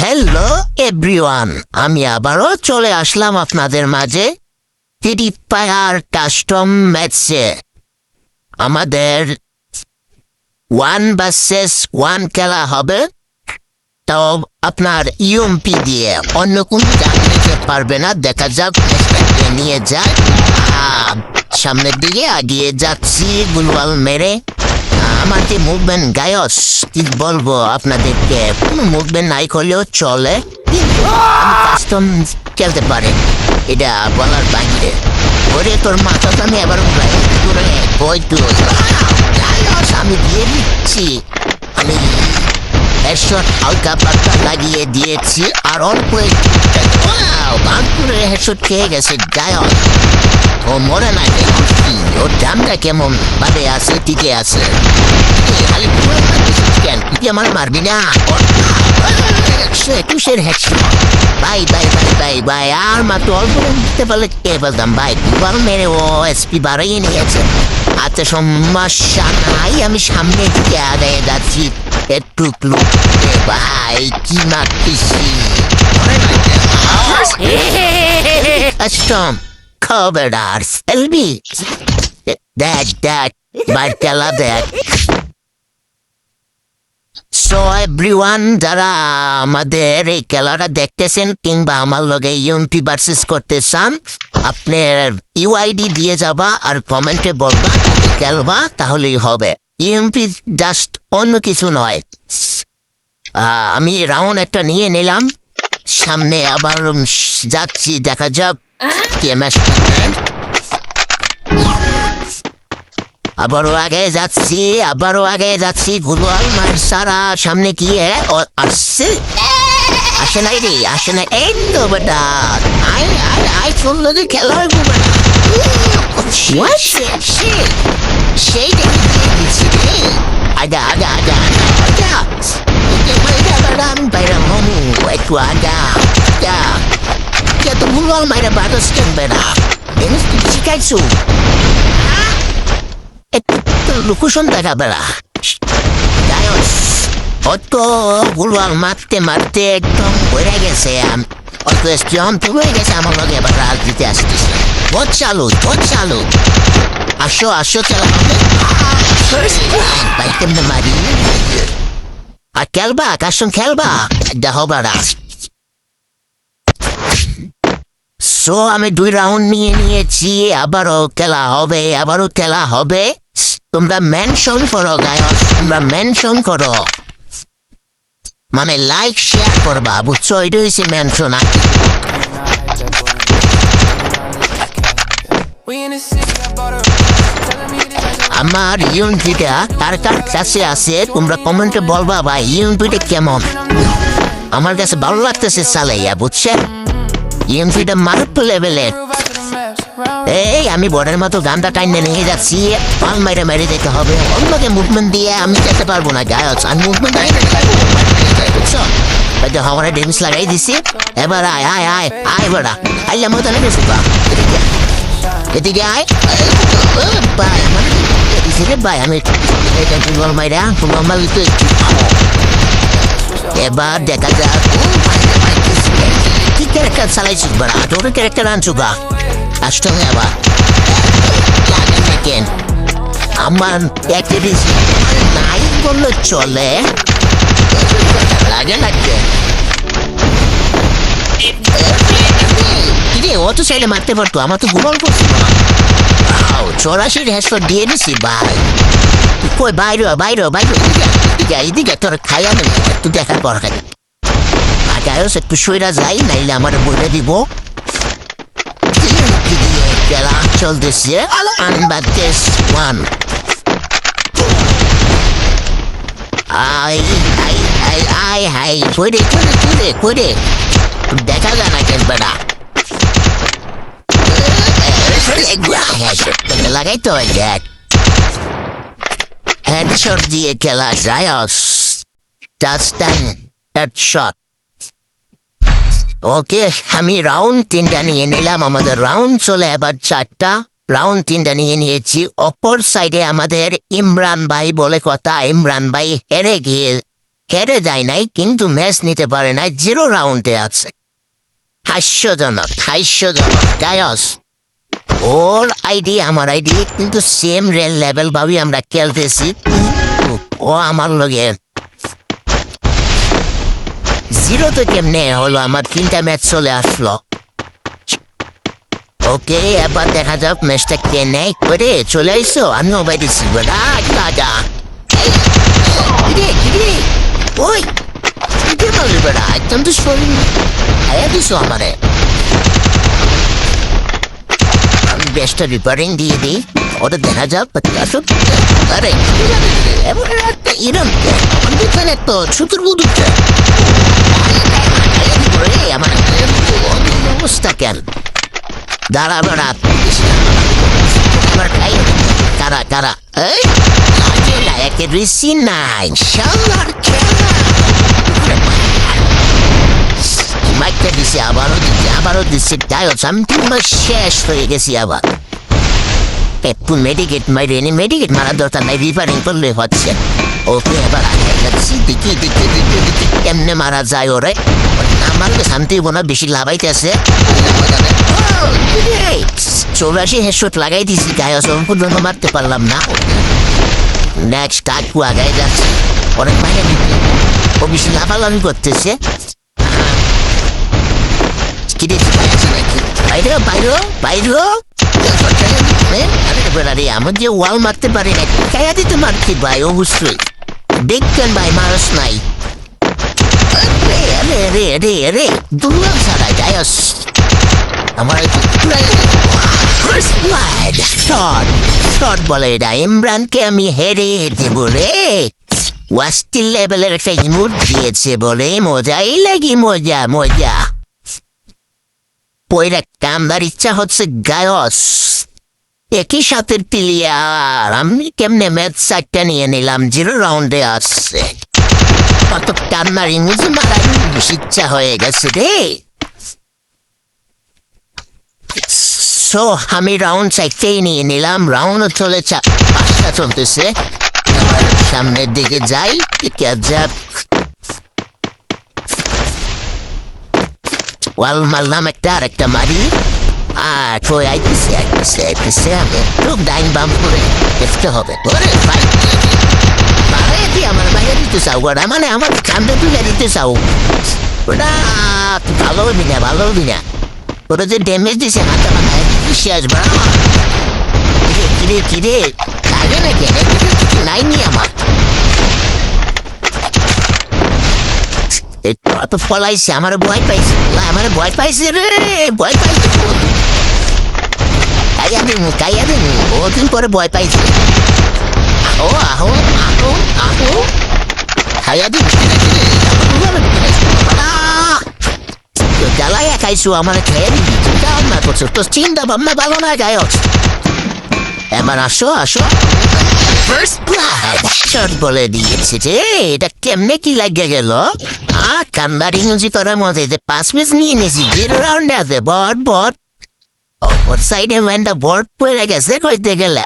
Hello everyone, আমি আবারও চলে আসলাম আপনাদের মাঝে ফ্রি ফায়ার কাস্টম ম্যাচে। আমাদের 1 vs 1 খেলা হবে, তো আপনার ইউএমপি দিয়ে। অন্য কোনো জানতে পারবে না। দেখা যাক, নিয়ে যাক। সামনের দিকে আগিয়ে যাচ্ছি গুলওয়াল মেরে। আমার যে মুভমেন্ট গায়স, কি বলবো আপনাদেরকে, কোনো মুভমেন্ট নাই করলেও চলে, কিন্তু আমি কাস্টম খেলতে পারি, এটা বলার বাইরে। ওরে তোর মাথা তো আমি এবার আমি দিয়ে দিচ্ছি। আমি হেডশট হালকা পাতলা লাগিয়ে দিয়েছি, আর অল্প বাঁকুড়ে হেডশট খেয়ে গেছে গায়স। ও মরে না, ওর দামটা কেমন ভাবে আছে, টিকে আছে। আমার মারবি না, একুশের হেডশট। ভাই ভাই ভাই ভাই ভাই, আর মাত্র অল্প দিতে পারলে কে বলতাম ভাই। দুবার মেরে ও এসপি বাড়াইয়ে নিয়েছে। আচ্ছা, সমস্যা নাই, আমি সামনে দিকে আদায় যাচ্ছি। একটু ভাই কি মারতেছি। কাস্টম খবরদার এলবি, দেখ দেখ ভাই খেলা দেখ। সো এভরিওয়ান, যারা আমাদের এই খেলাটা দেখতেছেন কিংবা আমার লগে ইউএমপি ভার্সেস করতে চান, আপনার ইউআইডি দিয়ে যাবা আর কমেন্টে বলবা খেলবা, তাহলেই হবে। ইউএমপি জাস্ট অন্য কিছু নয়। আমি রাউন্ড একটা নিয়ে নিলাম, সামনে আবার যাচ্ছি, দেখা যাক কে ম্যাচ। আবারও আগে যাচ্ছি গুলওয়াল মার সারা। সামনে কি আসছে? আসে নাই রে, আসে নাই। এই তো বেটা, আই চললো যে খেলা হইব বেটা। সেই আগা আগা আগা আগা আমি বাইরে হমু একটু আগা। তো গুলওয়াল মাইরা বাতাস কেনবে না, জিনিস শিখাইছো। লোকেশন দেখা বেড়া অত গুলওয়াল মারতে মারতে একদম হয়ে গেছে। অত হয়ে গেছে আমার লগে। এবার রাজনীতি আসতেছে। ভোট চালু আসো খেলা হবে। কেমনে মারি আর খেলবা, কার সঙ্গে খেলবা দেখো বেড়া। সো আমি 2 রাউন্ড নিয়ে নিয়েছি। আবারও খেলা হবে। তোমরা মেনশন করো গায়স, তোমরা মেনশন করো, মানে লাইক শেয়ার করবা, বুঝছো? এটা হচ্ছে মেনশন। আমার ইউএমপিটা কার কাছে আছে তোমরা কমেন্টে বলবা ভাই, ইউএমপিটা কেমন। আমার কাছে ভালো লাগতেছে চালাইয়া, বুঝছেন? ইউএমপিটা মারাত্মক লেভেলের। এই আমি বর্ডার মতো গানটা টাইনে নিয়ে যাচ্ছি। পাল মেরে যেতে হবে। অন্যকে মুভমেন্ট দিয়ে আমি যেতে পারবো না গায়স। আমি মুভমেন্ট বুঝছো? আমার ডেমিস লাগাই দিছি। এবার আয় বড়া, আইলাম মতো লেগেছি। এদিকে আয় ভাই, ভাই আমি ফুটবল মাইরা ফুটবল মারলে। এবার দেখা যাক কি ক্যারেক্টার চালাইছিস বড়া। তোর ক্যারেক্টার আনছু গা কাস্টম। আবার দেখেন আমার অ্যাক্টিভিটি নাই বললে চলে, লাগে লাগবে। ও তো চাইলে মারতে পারতো, আমার তো গুগল করছিল না। 84 হেডশট দিয়ে দিছি ভাই। কই বাইরে এদিকে তোর খাইয়া নেব একটু দেখার পর। আর গায়স একটু সইরা যাই, নাইলে আমার বলে দিব। খেলা চলতেছে দেখা যায় না কেন বেড়া। লাগাই তো হেডশট দিয়ে খেলা যায়। ওকে, আমি রাউন্ড 3টা নিয়ে নিলাম। আমাদের রাউন্ড চলে এবার 4টা। রাউন্ড 3টা নিয়ে নিয়েছি। অপর সাইডে আমাদের ইমরান ভাই বলে কথা, ইমরান ভাই হেরে গিয়ে হেরে যায় নাই, কিন্তু ম্যাচ নিতে পারে নাই, 0 রাউন্ডে আছে। হাস্যজনক গায়স। ওর আইডি আমার আইডি, কিন্তু সেম লেভেল ভাবে আমরা খেলতেছি। ও আমার লগে 0 তো কেমনে হলো, আমার 3টা ম্যাচ চলে আসলো। ওকে, এবার দেখা যাক ম্যাচটা কে নেয় করে। চলে আইসো, আমিও বাইরেছি। দাদা ওই মারলি বেড়া, একদম তো শরীর আয়া দিছো আমারে। আমি বেশটা রিপেয়ারিং দিয়ে দিই, ওটা দেখা যাক। আরে এরম তো ছুতুর বুধুটা আমার অবস্থা কেন? দাঁড়া বেড়া, তারা একে ঋষি নাই শালার খেলা। মাইকটা দিছে, আবারও দিচ্ছে। গায়স আমি 3 মাস শেষ হয়ে গেছি আবার। একটু মেডিকেট মারার দরকার নাই, রিপেয়ারিং করলে হচ্ছে। ওকে, এবার আগে যাচ্ছি, দেখি কেমনে মারা যায় ওরে। আমার শান্তি বোনা বেশি লাভাইতেছে। 84 হেডশট লাগাই দিছি, গায়স পর্যন্ত মারতে পারলাম না। নেক্সট কাকু আগাই যাচ্ছে, অনেক বাইরে ও বেশি লাভালাভি করতেছে। আমার যে ওয়াল মারতে পারি না, কায়া দিতে মারছি ভাই, অবশ্যই দেখতেন ভাই, মানুষ নাই। দুর্লভ ছাড়া গায়স আমার শর্ট বলে এটা। ইমরানকে আমি হেরে বলে ওয়াস্টিল লেভেলের একটা ইমোট দিয়েছে বলে মজাই লাগি, মজা। পয়রা কামদার ইচ্ছা হচ্ছে গায়স। একই সাথে প্লেয়ার, আমি কেমনে ম্যাচ 4টা নিয়ে নিলাম, 0 রাউন্ডে আসছে। কত টান্নার ইমোজি মারার ইচ্ছা হয়ে গেছে রে। সো আমি রাউন্ড 4টাই নিয়ে নিলাম। রাউন্ড চলে 5টা চলতেছে। সামনের দিকে যাই, ওয়াল মারলাম একটা, আরেকটা মারি। আর কই আইতেছে আমি একটু ডাইন বাম করে দেখতে হবে। আমার বাইরে দিতে চাও ওরা, মানে আমার সামনে তুলে দিতে চাও, ওটা ভালো হবি না। ওরা যে ড্যামেজ দিছে হাতে মাথায় শেষ বা কিরে লাগে না কেন? কিছু নাই নি আমার। তো ফলাইছে, আমার ভয় পাইছে রে, ভয় পাইছে। কাইয়া দিন বহুদিন পরে ভয় পাইছে। আহো খাইয়া দিন। জ্বালাইয়া খাইছো, আমার খেয়ে দিবি। চিন্তা ভাবনা করছো, তো চিন্তা ভাবনা ভালো না গায়ক। এবার আসো শর্ট বলে দিয়েছে যে এটা কেমনে কি লাগে গেল। কান্দার ইংরেজি করার মধ্যে 5 মিনিট নিয়ে নিয়েছি। 0 রাউন্ডে আছে বট ওর সাইডে ম্যানটা বট পড়ে গেছে কইতে গেলে,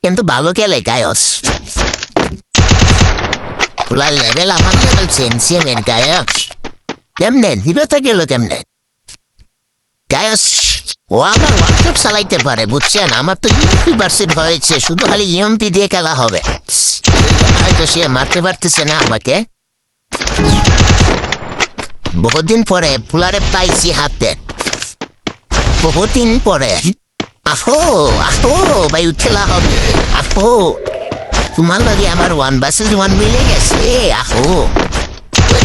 কিন্তু ভালো খেলে গায়স। পুরা লেভেল আমার লেভেল সেমের গায়ক। কেমনে দিবেতে গেল কেমনে গায়স? ও আমার ওয়ার্কশপ চালাইতে পারে, বুঝছেন? আমার তো ইউনিভার্সিটি হয়েছে, শুধু খালি ইএমপি দিয়ে খেলা হবে। হয়তো সে মারতে পারতেছে না আমাকে। বহুদিন পরে ফুলারে পাইছি হাতে, বহুদিন পরে। আহো ভাই, খেলা হবে। আহো, তোমার লাগে আমার 1 vs 1 মিলে গেছে। আহো কই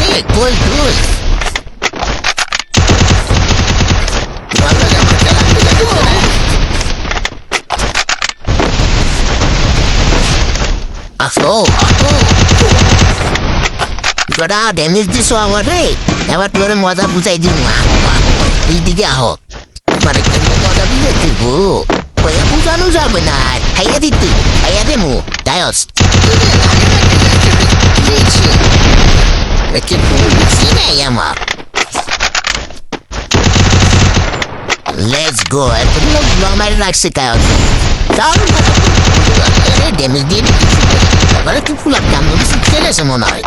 ড্যামেজ দিছো আমারে। এবার তোর মজা বুঝাই দিব। এইদিকে আহো, মানে মজা বুঝাই দিব। বুঝানো যাবে না, খাইয়া দেবো গায়স। আমার লেটস গো। মারি রাখছে গায়স, ড্যামেজ দিয়ে তুই ফুলার কাম খেলেছে মনে হয়।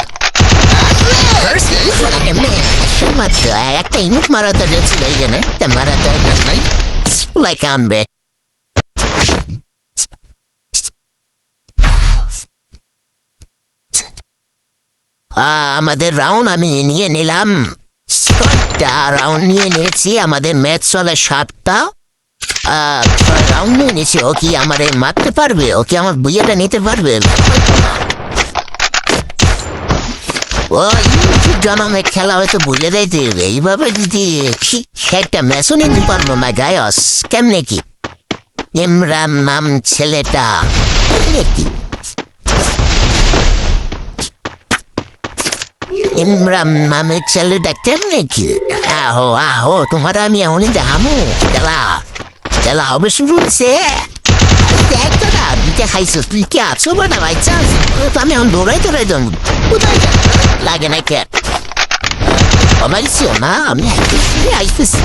মাত্র একটা ইনুট মারাতে যাচ্ছিল এইখানে মারাতে নাই লাইক আনবে আমাদের রাউন্ড আমি নিয়ে নিলাম রাউন্ড নিয়ে নিয়েছি আমাদের ম্যাচ চলে 7টা রাউন্ড নিয়ে নিয়েছি ও কি আমারে মারতে পারবে ও কি আমার বুইয়াটা নিতে পারবে ও জনমে খেলা হয়তো বুঝে দিতে হবে এইভাবে যদি একটা ম্যাচও নিতে পারবো না গায়স কেমনে কি ইমরান নাম ছেলেটা কি ইমরান নামের ছেলেটা কেমনে কি আহো আহো তোমার আমি এমনই দেখামো খেলা খেলা হবে শুরু হচ্ছে দেখতো না দিতে খাইছো তুই কি আছো বা না ভাই চান্স আমি এখন দৌড়াই দেবো কোথায় লাগে না কে আমাইছিও না আমি আইতেছি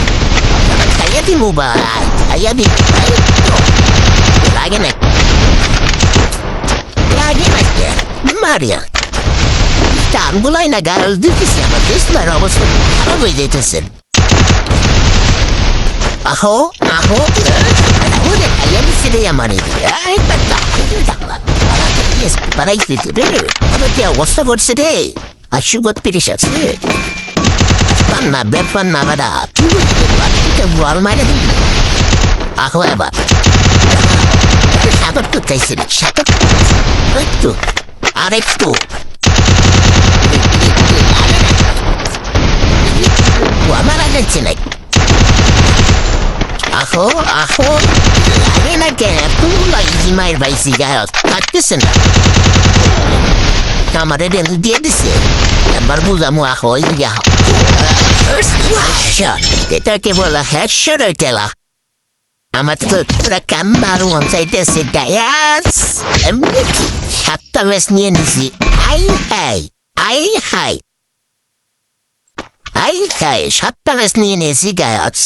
খাইয়া দিব বা খাইয়া দিব লাগে না লাগে না কে মারিয়া টানগুলাই না গাল দিতেছি আমার দেশের অবস্থা খারাপ হয়ে যেতেছে আহো আহো খাইয়া দিচ্ছে রে আমার অবস্থা করছে রে আর সুগত পিরিস আছে না ব্যাপার না বাদা বল মারে আহো এবার সাগর তো চাইছে সাগর একটু আর একটু আমার আগে নাই আহো আহো লাগে না কেন তুই লাগছি মায়ের ভাইসি গায়ক থাকতেছে না আমার রেল দিয়ে দিছে একবার বুঝামো আহো এটাকে বলা হেডশটের খেলা আমার তো তোরা কাম দারুণ চাইতেছে গায়াস এমনি 7টা ম্যাচ নিয়ে নিছি আই হাই আই হাই আই হাই 7টা ম্যাচ নিয়ে নিয়েছি গায়াস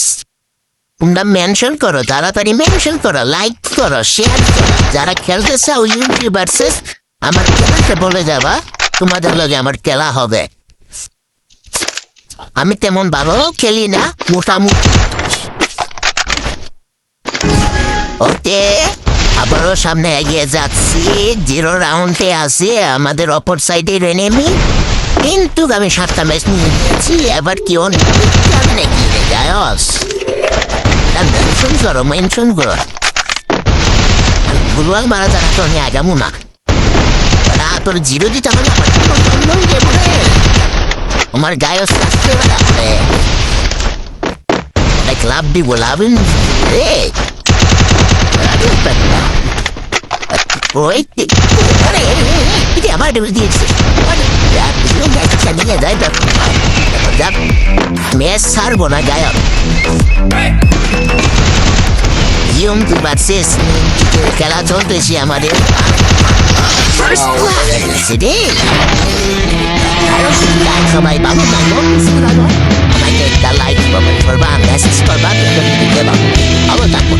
তোমরা মেনশন করো তাড়াতাড়ি মেনশন করো লাইক করো শেয়ার করো যারা খেলতে চাও ইউটিউবার্সেস আমার খেলাতে বলে যাবা তোমাদের লগে আমার খেলা হবে আমি তেমন ভালো খেলি না মোটামুটি ওকে আবারও সামনে এগিয়ে যাচ্ছি 0 রাউন্ডে আছে আমাদের অপর সাইডে এনিমি কিন্তু আমি 7টা ম্যাচ নিয়ে নিয়েছি এবার কি অনেক নাকি গায়স মেনশন করো মেনশন করো গুলওয়াল মারা যারা তো আমি আগামো না তোর 0 দিতে হবে আমার গায়স আসতে হবে লাভ দিব লাভ রে আমার দিয়েছে ম্যাচ ছাড়বো না গায়ক খেলা চলতেছি আমাদের সবাই বাবু আমাকে একটা লাইক করবা মেসেজ করবা ভালো থাকবো